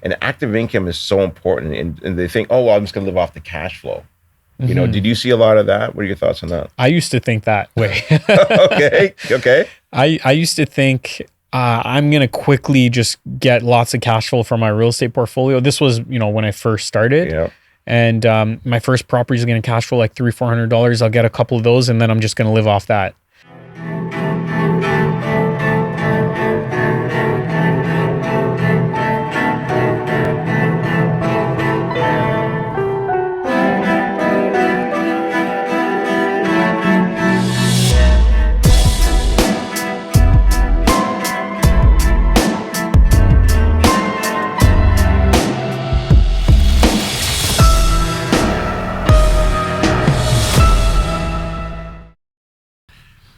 And active income is so important. And they think, oh, well, I'm just going to live off the cash flow. You know, did you see a lot of that? What are your thoughts on that? I used to think that way. Okay. I used to think I'm going to quickly just get lots of cash flow from my real estate portfolio. This was, when I first started. Yeah. And my first property is going to cash flow like $300-400. I'll get a couple of those and then I'm just going to live off that.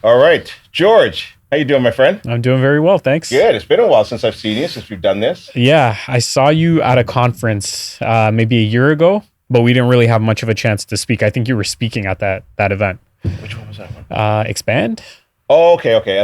All right, George, how you doing, my friend? I'm doing very well, thanks. Good. It's been a while since I've seen you, since we've done this. Yeah, I saw you at a conference maybe a year ago, but we didn't really have much of a chance to speak. I think you were speaking at that event. Which one was that one? Expand. Oh, okay. I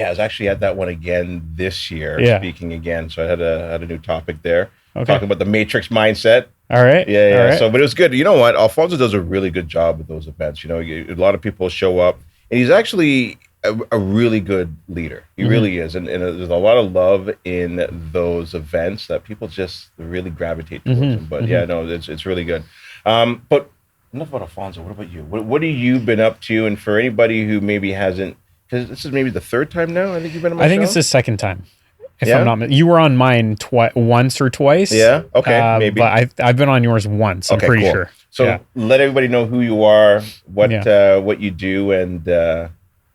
was actually at that one again this year, speaking again. So I had a new topic there, talking about the matrix mindset. All right. Yeah. All right. So, but it was good. You know what? Alfonso does a really good job with those events. A lot of people show up, and he's actually a really good leader. He really is. And there's a lot of love in those events that people just really gravitate towards him. But it's really good. But enough about Alfonso. What about you? What have you been up to? And for anybody who maybe hasn't, because this is maybe the third time now, I think you've been on my show? I think it's the second time. If I'm not, you were on mine once or twice. Yeah. Okay. Maybe. But I've been on yours once. I'm pretty sure. So let everybody know who you are, what you do, and then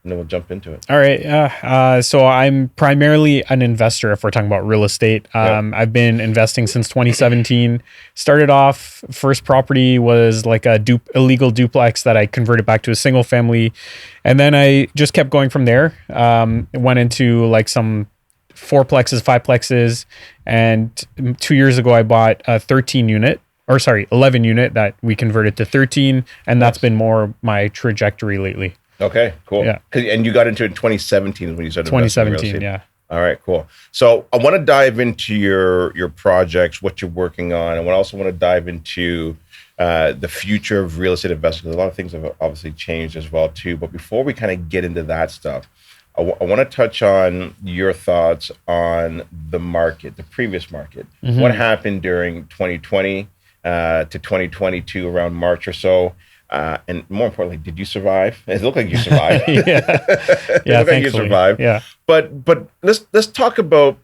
we'll jump into it. All right. So I'm primarily an investor if we're talking about real estate. I've been investing since 2017. Started off, first property was like a illegal duplex that I converted back to a single family. And then I just kept going from there. Went into like some 4plexes, 5plexes. And 2 years ago, I bought a 11 unit that we converted to 13. And that's been more my trajectory lately. Okay, cool. Yeah. And you got into it in 2017 when you started 2017, yeah. All right, cool. So I want to dive into your projects, what you're working on. And I also want to dive into the future of real estate investing, because a lot of things have obviously changed as well too. But before we kind of get into that stuff, I want to touch on your thoughts on the market, the previous market. What happened during 2020 to 2022 around March or so? And more importantly, did you survive? It looked like you survived. It looked like you survived. Yeah. But let's talk about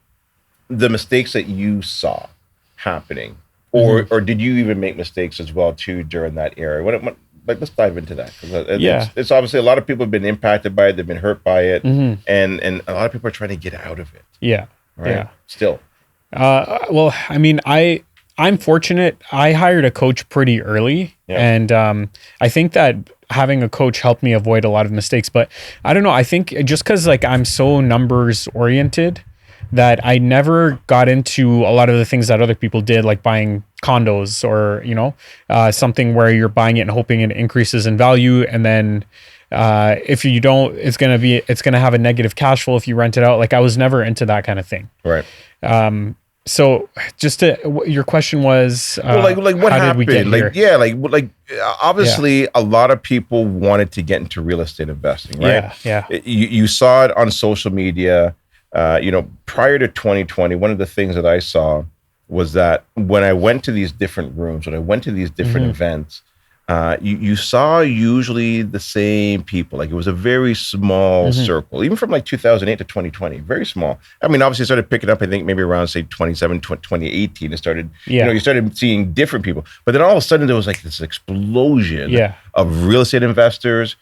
the mistakes that you saw happening, or did you even make mistakes as well too during that era? Let's dive into that, because it's obviously a lot of people have been impacted by it. They've been hurt by it, and a lot of people are trying to get out of it. Yeah. Right. Yeah. Still. Well, I mean, I'm fortunate. I hired a coach pretty early, and I think that having a coach helped me avoid a lot of mistakes. But I don't know. I think just because like I'm so numbers oriented that I never got into a lot of the things that other people did, like buying condos or something where you're buying it and hoping it increases in value, and then if you don't, it's gonna have a negative cash flow if you rent it out. Like I was never into that kind of thing. Right. So just your question was, like what how happened? Did we get here? Obviously a lot of people wanted to get into real estate investing, right? Yeah. You saw it on social media, prior to 2020, one of the things that I saw was that when I went to these different rooms, when I went to these different events, you saw usually the same people. Like it was a very small circle, even from like 2008 to 2020, very small. I mean, obviously it started picking up, I think maybe around say 2018, it started, you started seeing different people, but then all of a sudden there was like this explosion of real estate investors,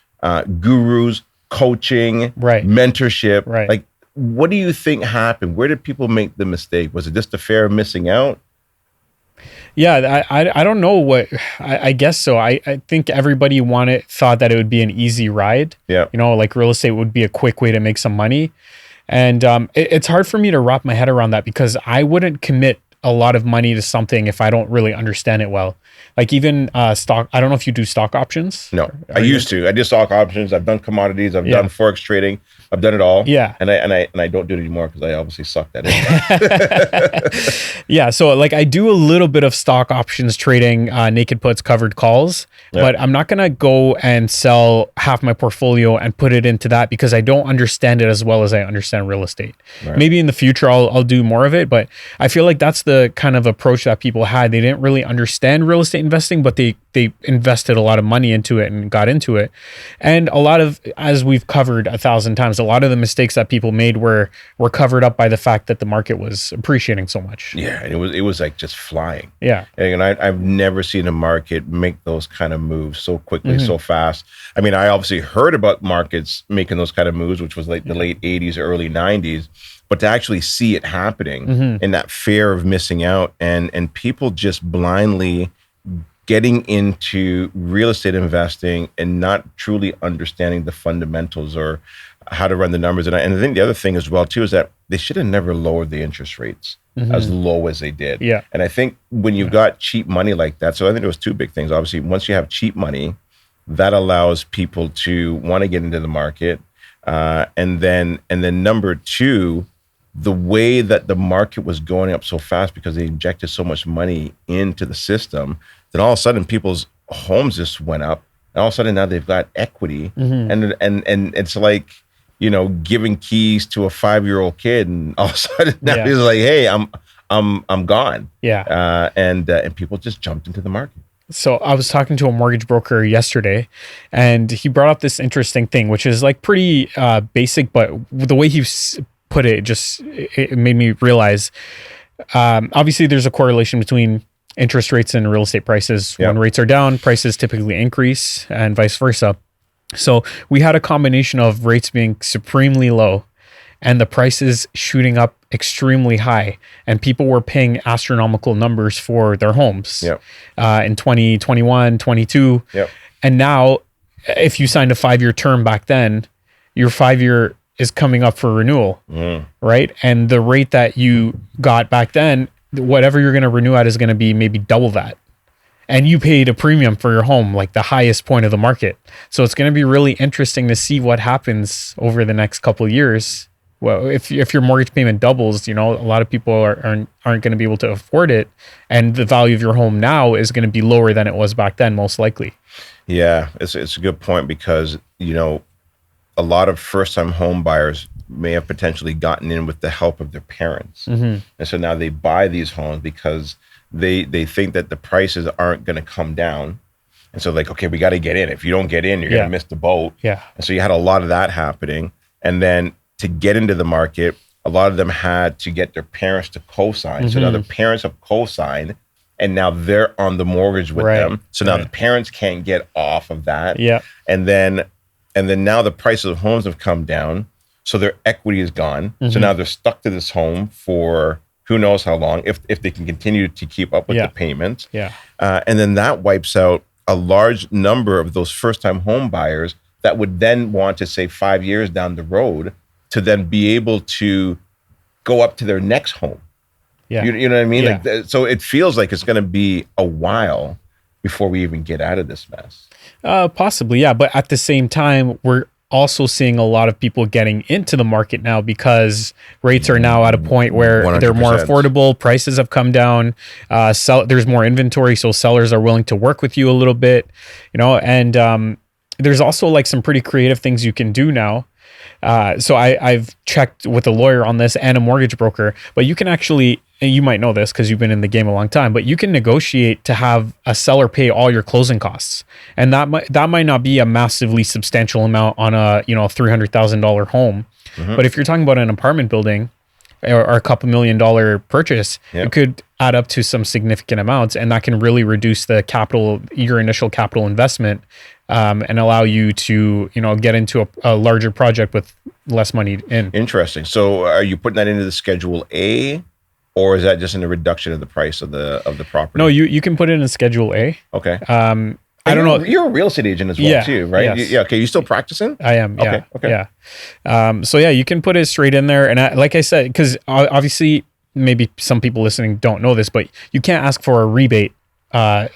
gurus, coaching, mentorship. Right. Like, what do you think happened? Where did people make the mistake? Was it just a fear of missing out? Yeah, I don't know what, I guess so. I think everybody thought that it would be an easy ride. Yeah. Like real estate would be a quick way to make some money. And it's hard for me to wrap my head around that, because I wouldn't commit a lot of money to something if I don't really understand it well. Like even stock, I don't know if you do stock options. No, I used to. I did stock options. I've done commodities. I've done Forex trading. I've done it all. Yeah. And I don't do it anymore because I obviously sucked at it. Yeah. So like I do a little bit of stock options trading, naked puts, covered calls, but I'm not going to go and sell half my portfolio and put it into that because I don't understand it as well as I understand real estate. Right. Maybe in the future I'll do more of it, but I feel like that's the kind of approach that people had. They didn't really understand real estate investing, but they invested a lot of money into it and got into it. And a lot of, as we've covered 1,000 times, a lot of the mistakes that people made were covered up by the fact that the market was appreciating so much. Yeah, and it was like just flying. Yeah. And I've never seen a market make those kind of moves so quickly, so fast. I mean, I obviously heard about markets making those kind of moves, which was like the late 80s, early 90s. But to actually see it happening and that fear of missing out and people just blindly getting into real estate investing and not truly understanding the fundamentals or how to run the numbers. And I think the other thing as well too is that they should have never lowered the interest rates as low as they did. Yeah. And I think when you've got cheap money like that, so I think there was two big things. Obviously, once you have cheap money, that allows people to want to get into the market. And then number two, the way that the market was going up so fast because they injected so much money into the system, then all of a sudden people's homes just went up, and all of a sudden now they've got equity, and it's like, you know, giving keys to a 5-year-old kid, and all of a sudden now he's like, hey, I'm gone. Yeah. And people just jumped into the market. So I was talking to a mortgage broker yesterday, and he brought up this interesting thing, which is like pretty basic, but the way he put it, it made me realize, obviously there's a correlation between interest rates and real estate prices. When rates are down, prices typically increase and vice versa. So we had a combination of rates being supremely low and the prices shooting up extremely high, and people were paying astronomical numbers for their homes in 2021, 22. And now if you signed a 5-year term back then, your 5-year is coming up for renewal, right? And the rate that you got back then, whatever you're going to renew at is going to be maybe double that. And you paid a premium for your home, like the highest point of the market. So it's going to be really interesting to see what happens over the next couple of years. Well, if your mortgage payment doubles, you know, a lot of people aren't going to be able to afford it. And the value of your home now is going to be lower than it was back then, most likely. Yeah, it's a good point because, you know, a lot of first-time home buyers may have potentially gotten in with the help of their parents. And so now they buy these homes because they think that the prices aren't going to come down. And so like, okay, we got to get in. If you don't get in, you're going to miss the boat. And so you had a lot of that happening. And then to get into the market, a lot of them had to get their parents to co-sign. So now the parents have co-signed, and now they're on the mortgage with them. So now the parents can't get off of that. And then now the prices of homes have come down, so their equity is gone. So now they're stuck to this home for who knows how long, if they can continue to keep up with the payments. And then that wipes out a large number of those first-time home buyers that would then want to, say, 5 years down the road to then be able to go up to their next home. You know what I mean? Like, so it feels like it's going to be a while before we even get out of this mess. Possibly, yeah. But at the same time, we're also seeing a lot of people getting into the market now because rates are now at a point where 100%. They're more affordable. Prices have come down. There's more inventory, so sellers are willing to work with you a little bit, you know. And there's also like some pretty creative things you can do now. So I've checked with a lawyer on this and a mortgage broker, but you can actually, and you might know this because you've been in the game a long time, but you can negotiate to have a seller pay all your closing costs. And that might not be a massively substantial amount on a, you know, $300,000 home. But if you're talking about an apartment building or a couple $1 million purchase, it could add up to some significant amounts, and that can really reduce your initial capital investment, and allow you to, you know, get into a larger project with less money in. Interesting. So are you putting that into the Schedule A, or is that just in a reduction of the price of the property? No, you can put it in Schedule A. Okay. I don't know. You're a real estate agent as well too, right? Yes. Yeah. Okay. You still practicing? I am. Yeah. Okay. Yeah. So yeah, you can put it straight in there. And like I said, because obviously maybe some people listening don't know this, but you can't ask for a rebate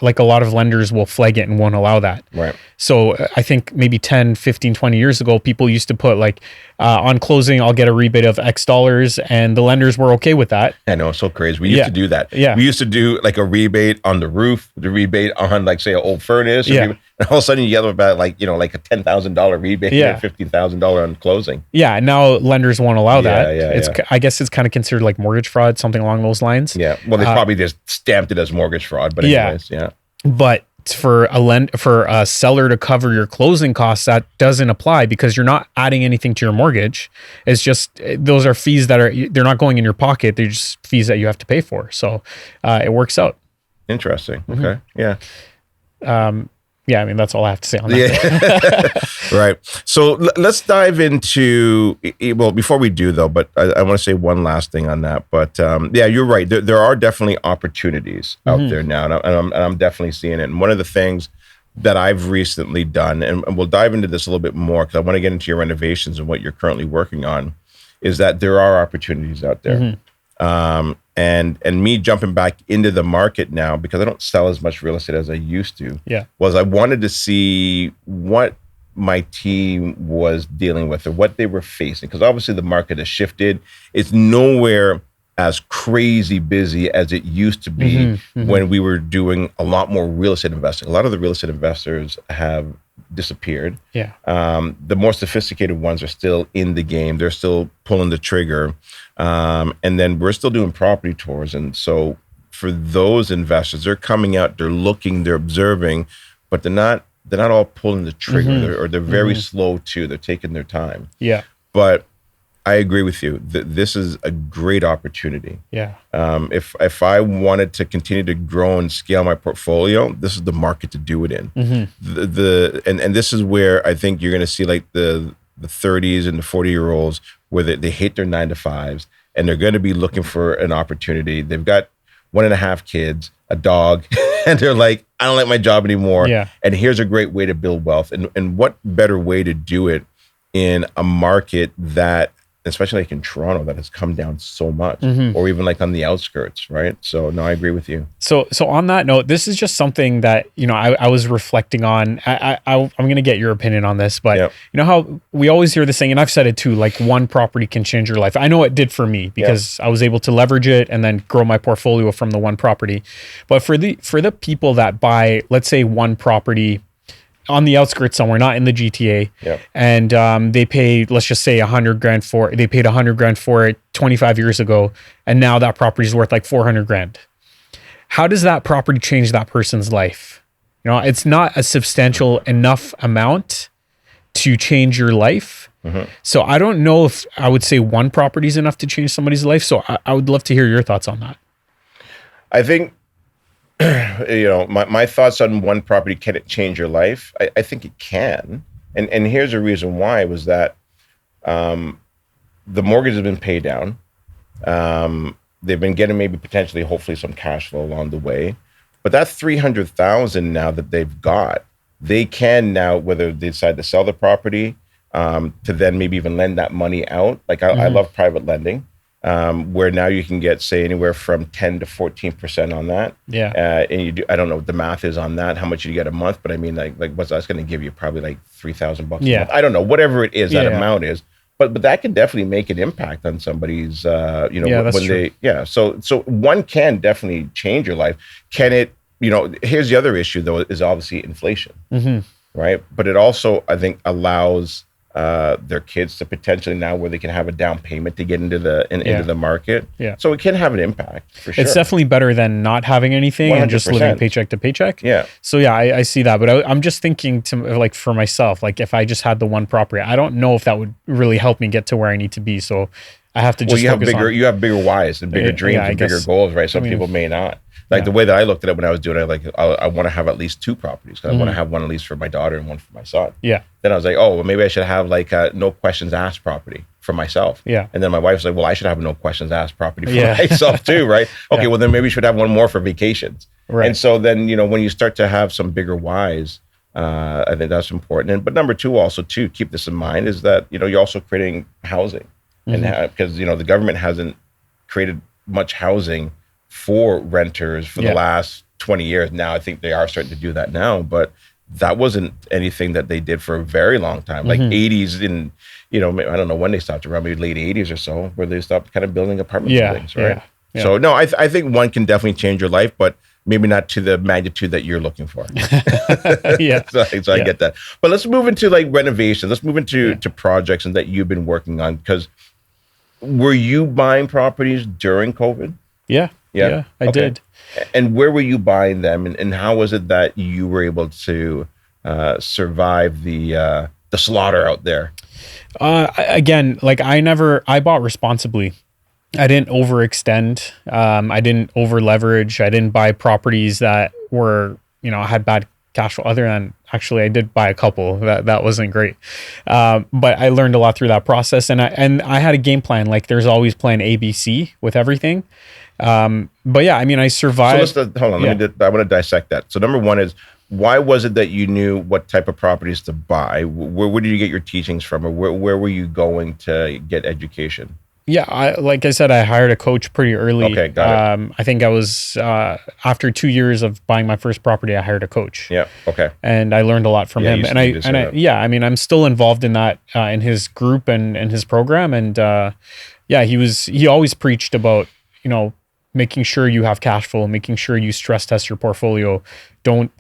like a lot of lenders will flag it and won't allow that. Right. So I think maybe 10, 15, 20 years ago, people used to put like on closing, I'll get a rebate of X dollars, and the lenders were okay with that. I know, it's so crazy. We used to do that. Yeah. We used to do like a rebate on the roof, the rebate on like say an old furnace. And all of a sudden you get about like, like a $10,000 rebate, $15,000 on closing. Yeah. Now lenders won't allow that. Yeah. I guess it's kind of considered like mortgage fraud, something along those lines. Yeah. Well, they probably just stamped it as mortgage fraud, but anyways, yeah. But for a seller to cover your closing costs, that doesn't apply because you're not adding anything to your mortgage. It's just those are fees they're not going in your pocket. They're just fees that you have to pay for. So it works out. Interesting. Okay. Yeah. Yeah, I mean, that's all I have to say on that. Yeah. Right. So let's dive into, well, before we do though, but I want to say one last thing on that. But yeah, you're right. There are definitely opportunities out there now. And I'm definitely seeing it. And one of the things that I've recently done, and we'll dive into this a little bit more because I want to get into your renovations and what you're currently working on, is that there are opportunities out there. And me jumping back into the market now because I don't sell as much real estate as I used to. Was I wanted to see what my team was dealing with or what they were facing, because obviously the market has shifted. It's nowhere as crazy busy as it used to be when we were doing a lot more real estate investing. A lot of the real estate investors have disappeared. The more sophisticated ones are still in the game. They're still pulling the trigger. And then we're still doing property tours. And so for those investors, they're coming out, they're looking, they're observing, but they're not all pulling the trigger, or they're very slow too. They're taking their time. But I agree with you. This is a great opportunity. If I wanted to continue to grow and scale my portfolio, this is the market to do it in. And this is where I think you're going to see like the 30s and the 40-year-olds where they hate their 9-to-5s and they're going to be looking for an opportunity. They've got 1.5 kids, a dog, and they're like, I don't like my job anymore. And here's a great way to build wealth. And what better way to do it in a market that, especially like in Toronto, that has come down so much, or even like on the outskirts, right? So no, I agree with you. So on that note, this is just something that, I was reflecting on. I'm going to get your opinion on this, but you know how we always hear this saying, and I've said it too, like one property can change your life. I know it did for me because I was able to leverage it and then grow my portfolio from the one property. But for the people that buy, let's say one property on the outskirts somewhere, not in the GTA. And they paid, let's just say $100,000 for it. They paid $100,000 for it 25 years ago. And now that property is worth like $400,000. How does that property change that person's life? It's not a substantial enough amount to change your life. So I don't know if I would say one property is enough to change somebody's life. So I would love to hear your thoughts on that. I think, my thoughts on one property, can it change your life? I think it can. And here's a reason why, was that the mortgage has been paid down. They've been getting maybe potentially, hopefully some cash flow along the way. But that $300,000 now that they've got, they can now, whether they decide to sell the property, to then maybe even lend that money out. Like I love private lending. Where now you can get, say, anywhere from 10 to 14% on that. And you do, I don't know what the math is on that, how much you get a month, but I mean, like what's that's going to give you? Probably like $3,000 a month. I don't know, whatever it is, that amount is. But that can definitely make an impact on somebody's, when true. they, So one can definitely change your life. Can it, here's the other issue though, is obviously inflation, right? But it also, I think, allows their kids to potentially now where they can have a down payment to get into the market. So it can have an impact for sure. It's definitely better than not having anything 100%. And just living paycheck to paycheck. So I see that, but I'm just thinking for myself, like if I just had the one property, I don't know if that would really help me get to where I need to be. So I have to just you have bigger whys and bigger dreams and bigger goals, right? Some people may not. Like the way that I looked at it when I was doing it, I want to have at least 2 properties because I want to have one at least for my daughter and one for my son. Then I was like, oh, well, maybe I should have like a no questions asked property for myself. And then my wife's like, well, I should have a no questions asked property for myself too, right? Okay, well then maybe we should have one more for vacations. And so then, when you start to have some bigger whys, I think that's important. But number 2 also too, keep this in mind, is that, you're also creating housing. And because, the government hasn't created much housing for renters for the last 20 years. Now I think they are starting to do that now, but that wasn't anything that they did for a very long time. Like 80s in, you know, I don't know when they stopped, around maybe late 80s or so, where they stopped kind of building apartment buildings, right? Yeah. So no, I think one can definitely change your life, but maybe not to the magnitude that you're looking for. Yeah. So I get that. But let's move into like renovations. Let's move into to projects and that you've been working on, because were you buying properties during COVID? Yeah, I did. And where were you buying them, and how was it that you were able to survive the slaughter out there? Again, like I bought responsibly. I didn't overextend. I didn't over leverage. I didn't buy properties that were, you know, had bad cash flow. Other than, actually, I did buy a couple that wasn't great. But I learned a lot through that process, and I had a game plan. Like there's always plan A, B, C with everything. But yeah, I mean, I survived. So hold on. I want to dissect that. So number one is, why was it that you knew what type of properties to buy? Where did you get your teachings from, or where were you going to get education? Yeah, like I said, I hired a coach pretty early. Okay, got it. I think I was after 2 years of buying my first property, I hired a coach. Yeah. Okay. And I learned a lot from him. I mean, I'm still involved in that in his group and his program. And he always preached about, you know, making sure you have cash flow, making sure you stress test your portfolio. Don't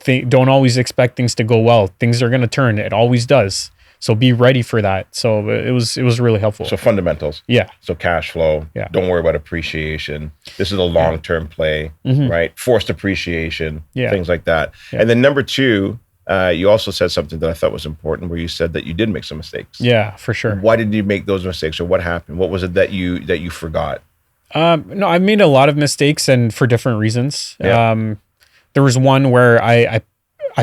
always expect things to go well. Things are going to turn. It always does. So be ready for that. So it was really helpful. So fundamentals. Yeah. So cash flow. Yeah. Don't worry about appreciation. This is a long-term play, right? Forced appreciation, things like that. Yeah. And then number two, you also said something that I thought was important, where you said that you did make some mistakes. Yeah, for sure. Why did you make those mistakes, or what happened? What was it that you forgot? No, I made a lot of mistakes, and for different reasons. Yeah. There was one where I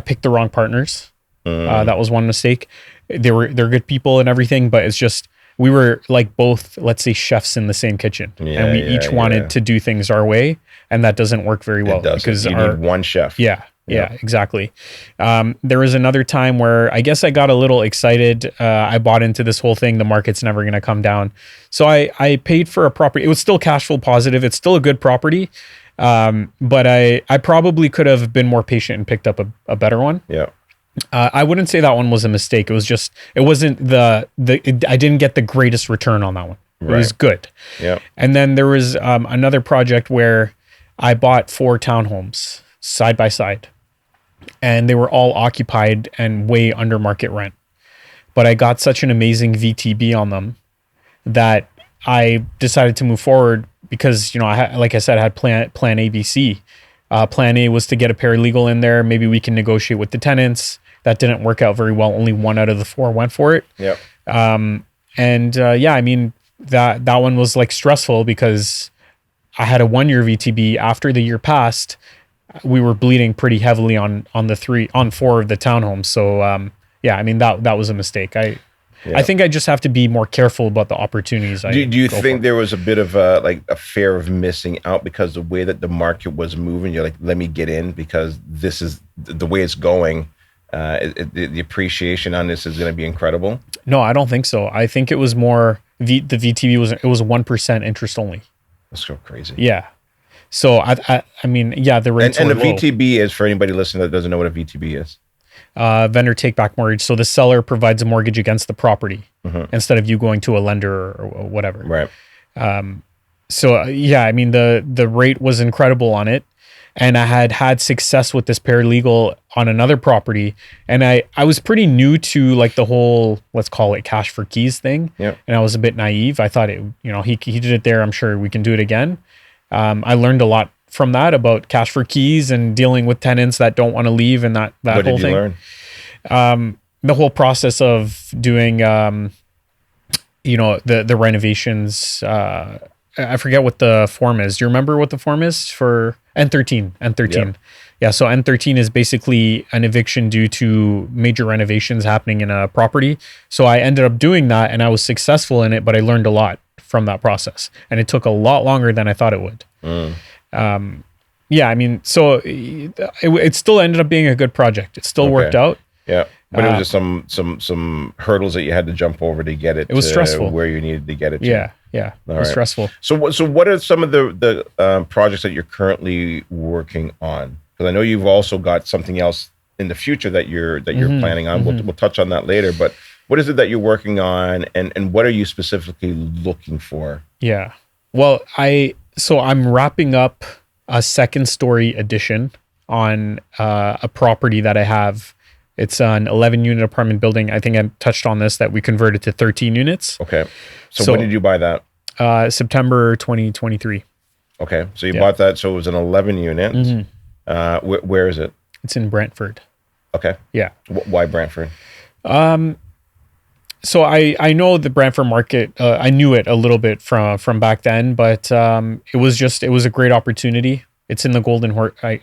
picked the wrong partners. That was one mistake. They're good people and everything, but it's just, we were like both, let's say, chefs in the same kitchen, and we each wanted to do things our way, and that doesn't work very well because you need one chef. Yeah, exactly. There was another time where I guess I got a little excited. I bought into this whole thing. The market's never going to come down. So I paid for a property. It was still cash flow positive. It's still a good property. But I probably could have been more patient and picked up a better one. Yeah. I wouldn't say that one was a mistake. It was just, it wasn't I didn't get the greatest return on that one. Right. It was good. Yeah. And then there was another project where I bought 4 townhomes side by side, and they were all occupied and way under market rent. But I got such an amazing VTB on them that I decided to move forward because, you know, like I said, I had plan A, B, C. Plan A was to get a paralegal in there. Maybe we can negotiate with the tenants. That didn't work out very well. Only 1 out of the 4 went for it. Yep. I mean, that one was like stressful because I had a 1-year VTB. After the year passed, we were bleeding pretty heavily on 4 of the townhomes. So I mean, that was a mistake. I think I just have to be more careful about the opportunities. Do you think there was a bit of a fear of missing out because the way that the market was moving? You're like, let me get in because this is the way it's going. The appreciation on this is going to be incredible. No, I don't think so. I think it was more the VTB was 1% interest only. That's so crazy. Yeah. So I mean, yeah, the rates and were the low. VTB is, for anybody listening that doesn't know what a VTB is. Vendor take back mortgage. So the seller provides a mortgage against the property instead of you going to a lender or whatever. Right. I mean, the rate was incredible on it. And I had success with this paralegal on another property. And I was pretty new to like the whole, let's call it cash for keys thing. Yeah. And I was a bit naive. I thought he did it there. I'm sure we can do it again. I learned a lot from that about cash for keys and dealing with tenants that don't want to leave and that what whole did thing. You learn? The whole process of doing, the renovations. I forget what the form is. Do you remember what the form is for N13? N13. Yeah. So N13 is basically an eviction due to major renovations happening in a property. So I ended up doing that and I was successful in it, but I learned a lot from that process, and it took a lot longer than I thought it would. I mean, so it still ended up being a good project. It still worked out. Yeah. But it was just some hurdles that you had to jump over to get it. It was stressful. Where you needed to get it to. Yeah. It was stressful. So what are some of the projects that you're currently working on? Because I know you've also got something else in the future that you're planning on. We'll touch on that later. But what is it that you're working on, and what are you specifically looking for? Yeah. Well, I'm wrapping up a second story addition on a property that I have. It's an 11 unit apartment building. I think I touched on this, that we converted to 13 units. Okay. So when did you buy that? September 2023. Okay. So you bought that. So it was an 11 unit. Where is it? It's in Brantford. Okay. Yeah. Why Brantford? So I know the Brantford market. I knew it a little bit from back then, but it was a great opportunity. It's in the Golden Horse. I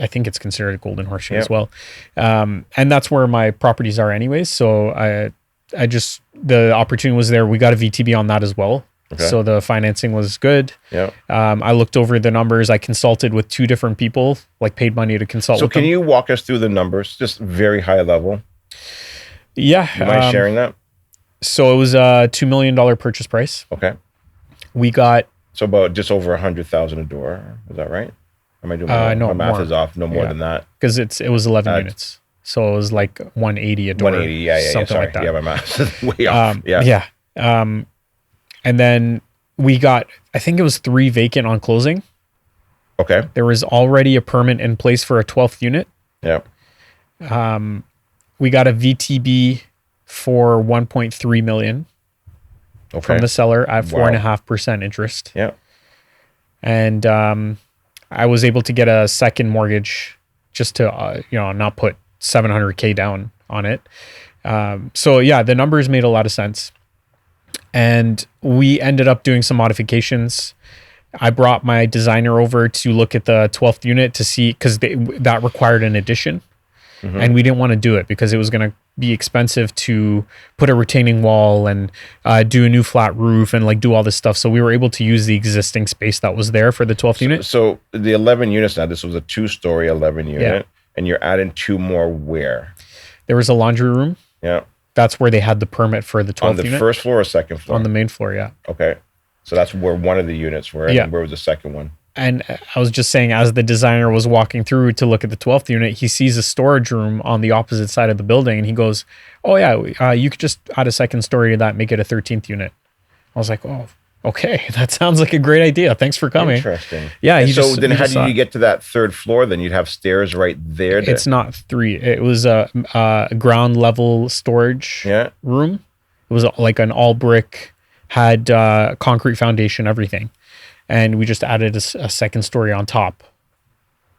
think it's considered a Golden Horseshoe as well, and that's where my properties are anyways. So the opportunity was there. We got a VTB on that as well. Okay. So the financing was good. Yeah. I looked over the numbers. I consulted with 2 different people, like paid money to consult. So can you walk us through the numbers, just very high level? Yeah. You mind sharing that? So it was a $2 million purchase price. Okay. We got about just over 100,000 a door. Is that right? Am I doing my math is off? No more than that. Because it was 11 units, so it was like 180 a door. 180, yeah, something like that. Yeah, my math is way off. Yeah. And then we got, I think it was 3 vacant on closing. Okay. There was already a permit in place for a 12th unit. Yeah. We got a VTB for 1.3 million from the seller at 4.5% interest. Yeah. And I was able to get a second mortgage just to not put $700K down on it. So yeah, the numbers made a lot of sense. And we ended up doing some modifications. I brought my designer over to look at the 12th unit to see, because that required an addition. And we didn't want to do it because it was going to be expensive to put a retaining wall and do a new flat roof and like do all this stuff. So we were able to use the existing space that was there for the 12th unit. So the 11 units now, this was a 2-story 11 unit, and you're adding 2 more where? There was a laundry room. Yeah. That's where they had the permit for the 12th unit. On the first floor or second floor? On the main floor, yeah. Okay. So that's where one of the units were. And where was the second one? And I was just saying, as the designer was walking through to look at the 12th unit, he sees a storage room on the opposite side of the building. And he goes, oh yeah, you could just add a second story to that, make it a 13th unit. I was like, oh, okay. That sounds like a great idea. Thanks for coming. Interesting. Yeah. So then how did you get to that 3rd floor? Then you'd have stairs right there. It's not 3. It was a ground level storage room. It was like an all brick, had concrete foundation, everything. And we just added a second story on top.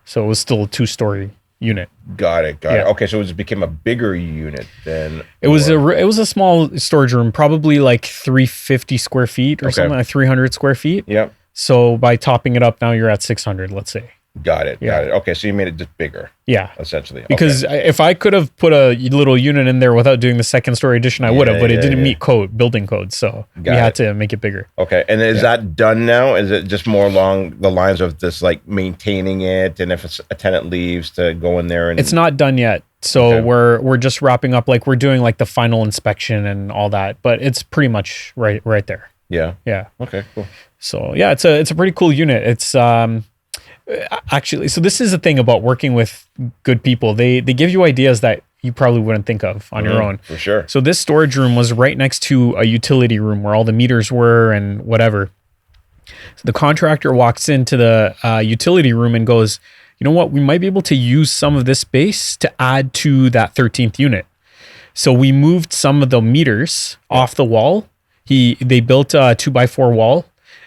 So it was still a 2-story unit. Got it. Okay, so it just became a bigger unit then. It was a small storage room, probably like 350 square feet or something, like 300 square feet. Yep. So by topping it up, now you're at 600, let's say. Got it. Okay, so you made it just bigger. Yeah. Essentially. Because if I could have put a little unit in there without doing the second story addition, I would have, but it didn't meet building code. So we had to make it bigger. Okay. And is that done now? Is it just more along the lines of just like maintaining it, and if a tenant leaves to go in there? And it's not done yet. So we're just wrapping up, like we're doing like the final inspection and all that, but it's pretty much right there. Yeah. Yeah. Okay, cool. So yeah, it's a pretty cool unit. It's actually, so this is the thing about working with good people. They give you ideas that you probably wouldn't think of on your own. For sure. So this storage room was right next to a utility room where all the meters were and whatever. So the contractor walks into the utility room and goes, you know what? We might be able to use some of this space to add to that 13th unit. So we moved some of the meters off the wall. They built a 2x4 wall.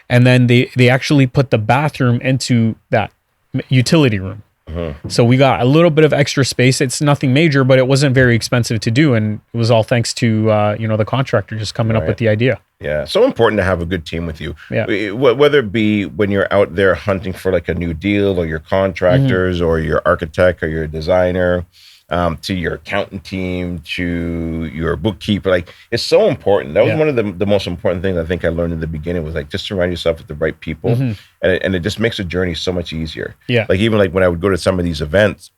And then they actually put the bathroom into that utility room. So we got a little bit of extra space. It's nothing major, but it wasn't very expensive to do. And it was all thanks to, the contractor just coming up with the idea. Yeah. So important to have a good team with you. Yeah. Whether it be when you're out there hunting for like a new deal, or your contractors or your architect or your designer, to your accountant team, to your bookkeeper. Like, it's so important. That was one of the most important things I think I learned in the beginning, was like, just surround yourself with the right people. And it just makes the journey so much easier. Yeah. Like, even like when I would go to some of these events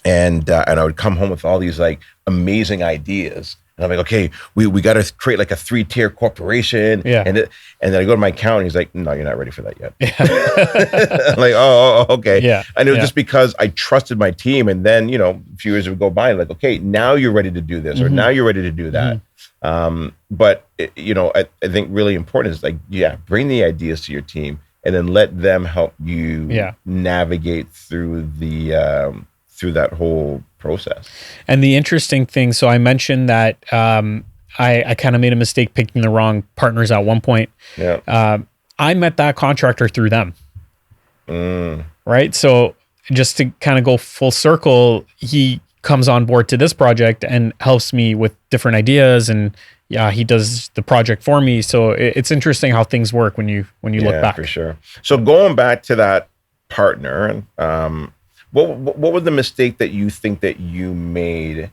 and I would come home with all these like amazing ideas, And I'm like, okay, we got to create like a 3-tier corporation. Yeah. And then I go to my accountant. He's like, no, you're not ready for that yet. Yeah. I'm like, oh, okay. Yeah. And it was just because I trusted my team. And then, you know, a few years would go by, like, okay, now you're ready to do this, or now you're ready to do that. But you know, I think really important is like, bring the ideas to your team, and then let them help you navigate through the through that whole process. And the interesting thing, so I mentioned that I kind of made a mistake picking the wrong partners at one point. Yeah. I met that contractor through them. Right. So just to kind of go full circle, he comes on board to this project and helps me with different ideas, and he does the project for me. So it's interesting how things work when you look back. For sure. So going back to that partner, what was the mistake that you think that you made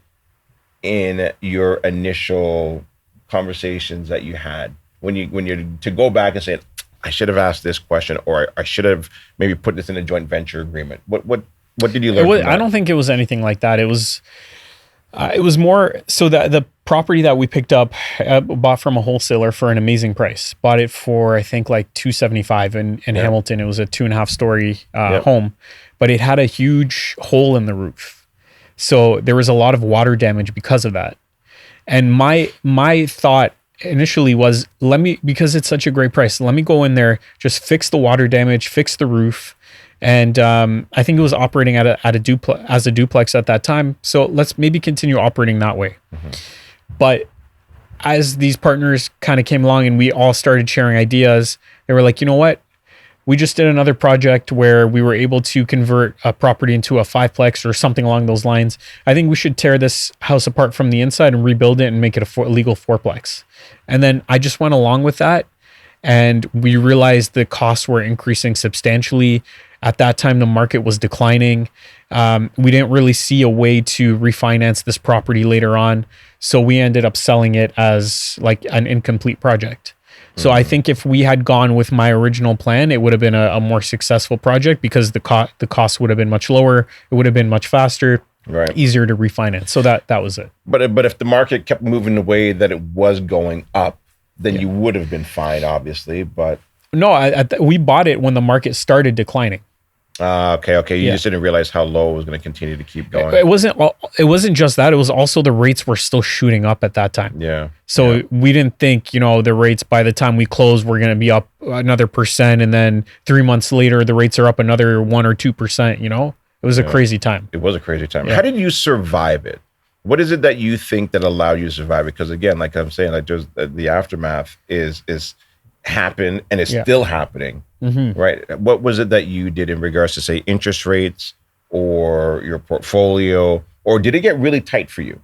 in your initial conversations that you had when you're to go back and say, I should have asked this question, or I should have maybe put this in a joint venture agreement? What did you learn from that? I don't think it was anything like that. It was more so that the property that we picked up, bought from a wholesaler for an amazing price. Bought it for, I think, like $275 in Hamilton. It was a 2.5 story home, but it had a huge hole in the roof. So there was a lot of water damage because of that. And my thought initially was, because it's such a great price, let me go in there, just fix the water damage, fix the roof. And I think it was operating as a duplex at that time. So let's maybe continue operating that way. But as these partners kind of came along and we all started sharing ideas, they were like, you know what? We just did another project where we were able to convert a property into a 5-plex or something along those lines. I think we should tear this house apart from the inside and rebuild it and make it a legal 4-plex. And then I just went along with that. And we realized the costs were increasing substantially. At that time, the market was declining. We didn't really see a way to refinance this property later on. So we ended up selling it as like an incomplete project. So I think if we had gone with my original plan, it would have been a more successful project, because the cost would have been much lower. It would have been much faster, easier to refinance. So that was it. But if the market kept moving the way that it was going up, then you would have been fine, obviously. But no, we bought it when the market started declining. Okay. You just didn't realize how low it was going to continue to keep going. It wasn't just that. It was also the rates were still shooting up at that time. Yeah. So we didn't think, the rates by the time we closed were going to be up another percent, and then 3 months later the rates are up another 1 or 2%. It was a crazy time. It was a crazy time. How did you survive it? What is it that you think that allowed you to survive it? Because again, like I'm saying, like just the aftermath is happened and it's still happening. Right? What was it that you did in regards to, say, interest rates or your portfolio, or did it get really tight for you?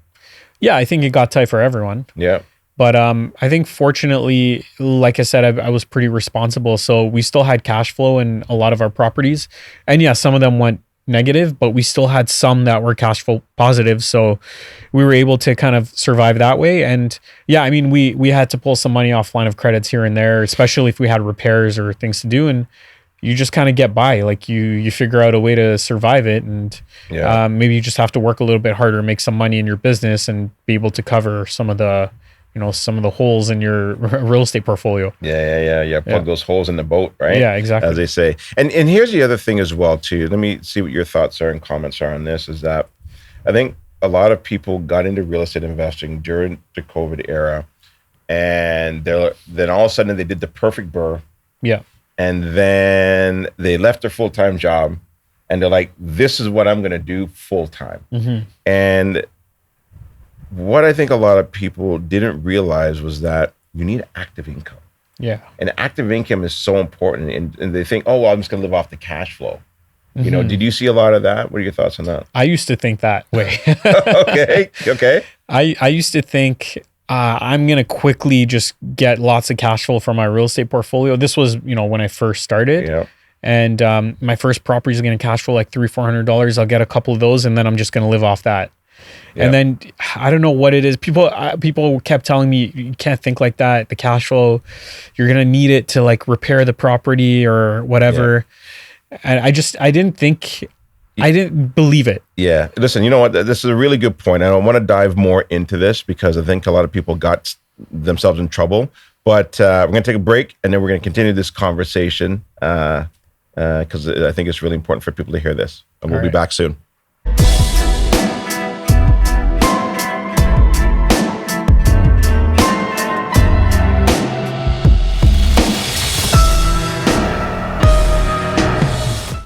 Yeah, I think it got tight for everyone. Yeah. But I think fortunately, like I said, I was pretty responsible. So we still had cash flow in a lot of our properties. And some of them went negative, but we still had some that were cash flow positive. So we were able to kind of survive that way. And we had to pull some money off line of credits here and there, especially if we had repairs or things to do. And you just kind of get by, like you figure out a way to survive it. And maybe you just have to work a little bit harder, make some money in your business, and be able to cover some of the holes in your real estate portfolio. Plug those holes in the boat, right? Yeah, exactly. As they say. And here's the other thing as well, too. Let me see what your thoughts are and comments are on this, is that I think a lot of people got into real estate investing during the COVID era, and then all of a sudden they did the perfect BRRRR. Yeah. And then they left their full-time job, and they're like, this is what I'm going to do full-time. And what I think a lot of people didn't realize was that you need active income. Yeah. And active income is so important. And they think, oh, well, I'm just going to live off the cash flow. Did you see a lot of that? What are your thoughts on that? I used to think that way. Okay. I used to think I'm going to quickly just get lots of cash flow from my real estate portfolio. This was, when I first started. Yeah. And my first property is going to cash flow like $300-400. I'll get a couple of those, and then I'm just going to live off that. Yeah. And then I don't know what it is. People kept telling me, you can't think like that. The cash flow, you're going to need it to like repair the property or whatever. Yeah. And I didn't think I didn't believe it. Yeah. Listen, you know what? This is a really good point. I don't want to dive more into this because I think a lot of people got themselves in trouble. But we're going to take a break and then we're going to continue this conversation because I think it's really important for people to hear this. And we'll be back soon.